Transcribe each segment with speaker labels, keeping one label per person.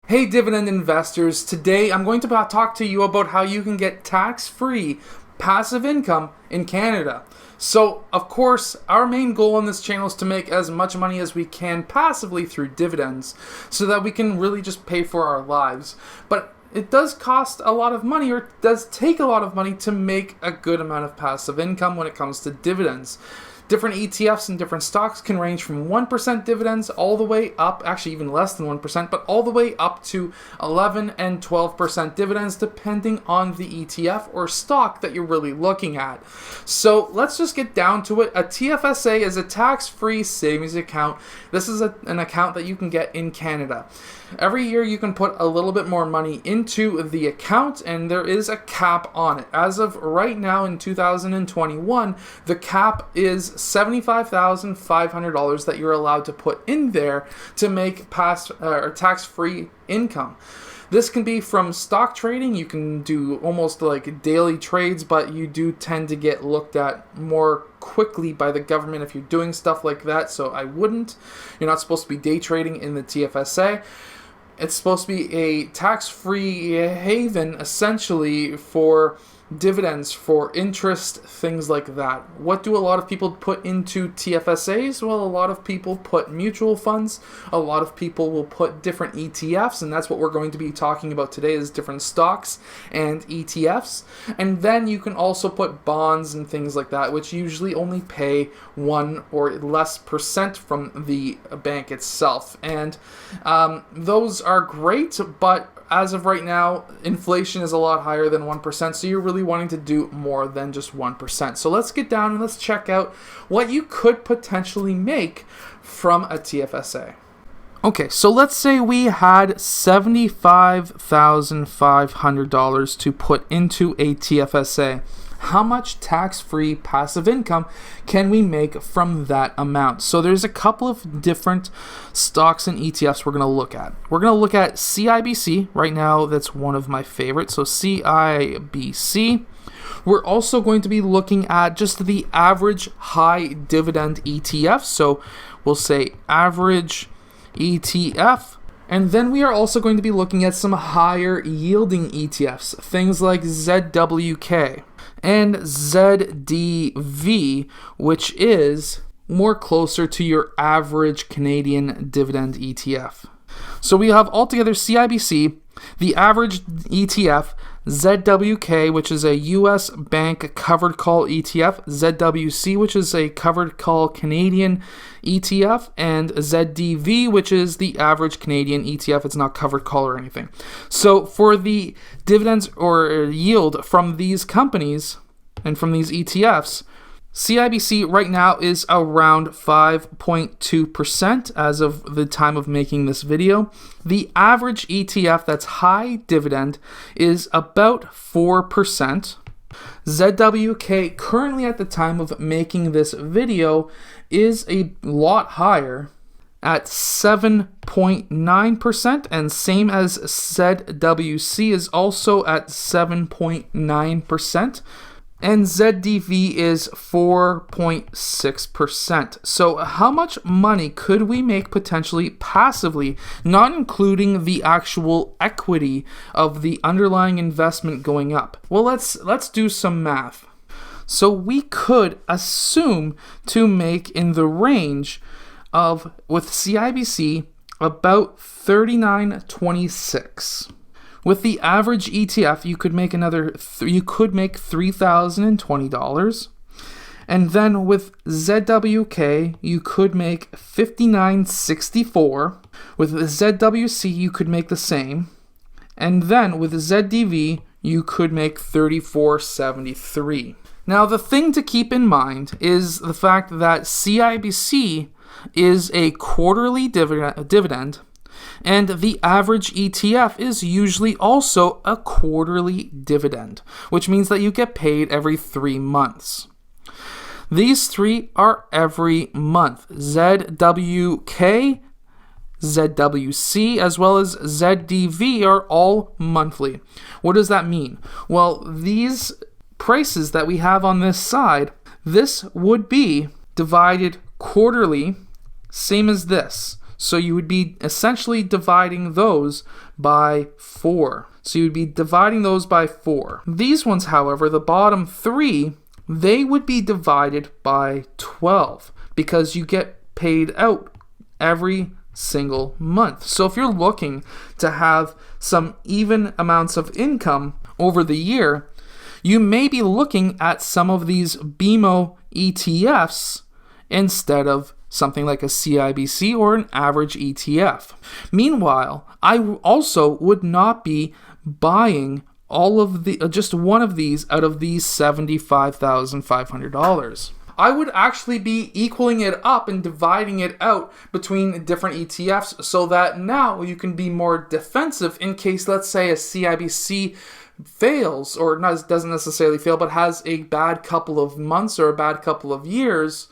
Speaker 1: Hey dividend investors, today I'm going to talk to you about how you can get tax-free passive income in Canada. So, of course, our main goal on this channel is to make as much money as we can passively through dividends so that we can really just pay for our lives. But it does cost a lot of money, or it does take a lot of money to make a good amount of passive income when it comes to dividends. Different ETFs and different stocks can range from 1% dividends all the way up, actually even less than 1%, but all the way up to 11 and 12% dividends depending on the ETF or stock that you're really looking at. So let's just get down to it. A TFSA is a tax-free savings account. This is an account that you can get in Canada. Every year you can put a little bit more money into the account, and there is a cap on it. As of right now in 2021, the cap is $75,500 that you're allowed to put in there to make tax-free income. This can be from stock trading. You can do almost like daily trades, but you do tend to get looked at more quickly by the government if you're doing stuff like that, so I wouldn't. You're not supposed to be day trading in the TFSA. It's supposed to be a tax-free haven, essentially, for dividends, for interest, things like that. What do a lot of people put into TFSAs? Well, a lot of people put mutual funds. A lot of people will put different ETFs, and that's what we're going to be talking about today, is different stocks and ETFs. And then you can also put bonds and things like that, which usually only pay 1 or less % from the bank itself. And those are great, but as of right now, inflation is a lot higher than 1%, so you're really wanting to do more than just 1%. So let's get down and let's check out what you could potentially make from a TFSA. Okay, so let's say we had $75,500 to put into a TFSA. How much tax-free passive income can we make from that amount? So there's a couple of different stocks and ETFs we're going to look at. We're going to look at CIBC. Right now, that's one of my favorites. So CIBC. We're also going to be looking at just the average high dividend ETF. So we'll say average ETF. And then we are also going to be looking at some higher yielding ETFs, things like ZWK and ZDV, which is more closer to your average Canadian dividend ETF. So we have altogether CIBC, the average ETF, ZWK, which is a US bank covered call ETF, ZWC, which is a covered call Canadian ETF, and ZDV, which is the average Canadian ETF. It's not covered call or anything. So for the dividends or yield from these companies and from these ETFs, CIBC right now is around 5.2% as of the time of making this video. The average ETF that's high dividend is about 4%. ZWK currently at the time of making this video is a lot higher at 7.9%, and same as ZWC is also at 7.9%. and ZDV is 4.6%. So how much money could we make potentially passively, not including the actual equity of the underlying investment going up? Well, let's do some math. So we could assume to make in the range of, with CIBC, about $39.26. With the average ETF, you could make $3,020, and then with ZWK, you could make $59.64. With ZWC, you could make the same, and then with ZDV, you could make $34.73. Now, the thing to keep in mind is the fact that CIBC is a quarterly dividend. And the average ETF is usually also a quarterly dividend, which means that you get paid every 3 months. These three are every month. ZWK, ZWC, as well as ZDV are all monthly. What does that mean? Well, these prices that we have on this side, this would be divided quarterly, same as this. So you would be essentially dividing those by 4. So you would be dividing those by 4. These ones, however, the bottom 3, they would be divided by 12 because you get paid out every single month. So if you're looking to have some even amounts of income over the year, you may be looking at some of these BMO ETFs instead of something like a CIBC or an average ETF. Meanwhile, I also would not be buying all of the just one of these out of these $75,500. I would actually be equaling it up and dividing it out between different ETFs so that now you can be more defensive in case, let's say, a CIBC fails, or doesn't necessarily fail, but has a bad couple of months or a bad couple of years.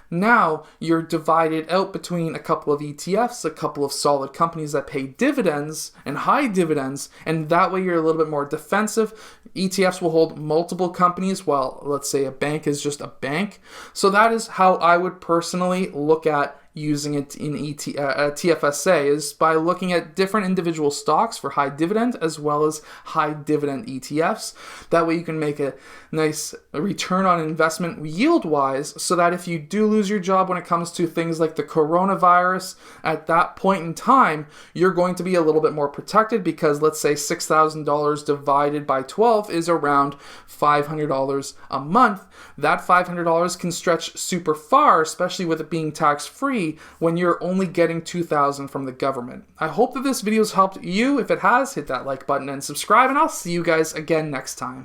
Speaker 1: Now you're divided out between a couple of ETFs, a couple of solid companies that pay dividends and high dividends, and that way you're a little bit more defensive. ETFs will hold multiple companies, while let's say a bank is just a bank. So that is how I would personally look at using it in TFSA, is by looking at different individual stocks for high dividend as well as high dividend ETFs. That way you can make a nice return on investment yield wise, so that if you do lose your job when it comes to things like the coronavirus, at that point in time, you're going to be a little bit more protected, because let's say $6,000 divided by 12 is around $500 a month. That $500 can stretch super far, especially with it being tax-free, when you're only getting $2,000 from the government. I hope that this video has helped you. If it has, hit that like button and subscribe, and I'll see you guys again next time.